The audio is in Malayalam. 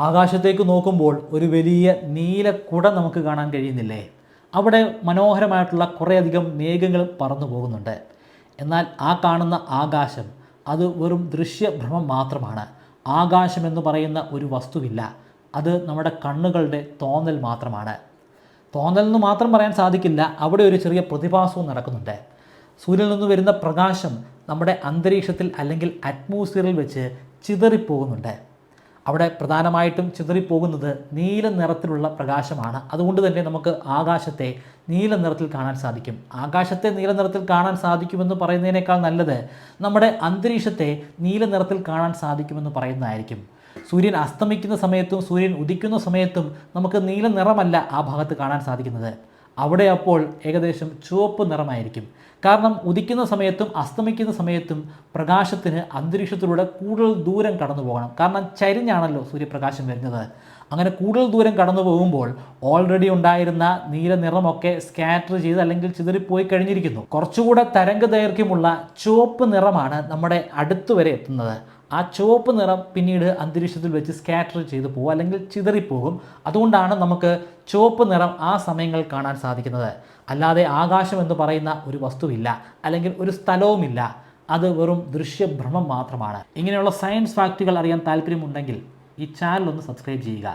ആകാശത്തേക്ക് നോക്കുമ്പോൾ ഒരു വലിയ നീലക്കുട നമുക്ക് കാണാൻ കഴിയുന്നില്ലേ? അവിടെ മനോഹരമായിട്ടുള്ള കുറേയധികം മേഘങ്ങൾ പറന്നു പോകുന്നുണ്ട്. എന്നാൽ ആ കാണുന്ന ആകാശം അത് വെറും ദൃശ്യഭ്രമം മാത്രമാണ്. ആകാശമെന്ന് പറയുന്ന ഒരു വസ്തുവില്ല. അത് നമ്മുടെ കണ്ണുകളുടെ തോന്നൽ മാത്രമാണ്. തോന്നൽ എന്ന് മാത്രം പറയാൻ സാധിക്കില്ല, അവിടെ ഒരു ചെറിയ പ്രതിഭാസവും നടക്കുന്നുണ്ട്. സൂര്യനിൽ നിന്ന് വരുന്ന പ്രകാശം നമ്മുടെ അന്തരീക്ഷത്തിൽ അല്ലെങ്കിൽ അറ്റ്മോസ്ഫിയറിൽ വെച്ച് ചിതറിപ്പോകുന്നുണ്ട്. അവിടെ പ്രധാനമായിട്ടും ചിതറിപ്പോകുന്നത് നീല നിറത്തിലുള്ള പ്രകാശമാണ്. അതുകൊണ്ട് തന്നെ നമുക്ക് ആകാശത്തെ നീല നിറത്തിൽ കാണാൻ സാധിക്കും. ആകാശത്തെ നീല നിറത്തിൽ കാണാൻ സാധിക്കുമെന്ന് പറയുന്നതിനേക്കാൾ നല്ലത് നമ്മുടെ അന്തരീക്ഷത്തെ നീല നിറത്തിൽ കാണാൻ സാധിക്കുമെന്ന് പറയുന്നതായിരിക്കും. സൂര്യൻ അസ്തമിക്കുന്ന സമയത്തും സൂര്യൻ ഉദിക്കുന്ന സമയത്തും നമുക്ക് നീല നിറമല്ല ആ ഭാഗത്ത് കാണാൻ സാധിക്കുന്നത്. അവിടെ അപ്പോൾ ഏകദേശം ചുവപ്പ് നിറമായിരിക്കും. കാരണം ഉദിക്കുന്ന സമയത്തും അസ്തമിക്കുന്ന സമയത്തും പ്രകാശത്തിന് അന്തരീക്ഷത്തിലൂടെ കൂടുതൽ ദൂരം കടന്നു പോകണം. കാരണം ചരിഞ്ഞാണല്ലോ സൂര്യപ്രകാശം വരുന്നത്. അങ്ങനെ കൂടുതൽ ദൂരം കടന്നു പോകുമ്പോൾ ഓൾറെഡി ഉണ്ടായിരുന്ന നീല നിറമൊക്കെ സ്കാറ്റർ ചെയ്ത് അല്ലെങ്കിൽ ചിതറിപ്പോയി കഴിഞ്ഞിരിക്കുന്നു. കുറച്ചുകൂടെ തരംഗ ദൈർഘ്യമുള്ള ചുവപ്പ് നിറമാണ് നമ്മുടെ അടുത്ത് വരെ എത്തുന്നത്. ആ ചുവപ്പ് നിറം പിന്നീട് അന്തരീക്ഷത്തിൽ വെച്ച് സ്കാറ്റർ ചെയ്തു പോകും അല്ലെങ്കിൽ ചിതറിപ്പോകും. അതുകൊണ്ടാണ് നമുക്ക് ചുവപ്പ് നിറം ആ സമയങ്ങളിൽ കാണാൻ സാധിക്കുന്നത്. അല്ലാതെ ആകാശം എന്ന് പറയുന്ന ഒരു വസ്തുവില്ല, അല്ലെങ്കിൽ ഒരു സ്ഥലവുമില്ല. അത് വെറും ദൃശ്യഭ്രമം മാത്രമാണ്. ഇങ്ങനെയുള്ള സയൻസ് ഫാക്റ്റുകൾ അറിയാൻ താല്പര്യമുണ്ടെങ്കിൽ ഈ ചാനൽ ഒന്ന് സബ്സ്ക്രൈബ് ചെയ്യുക.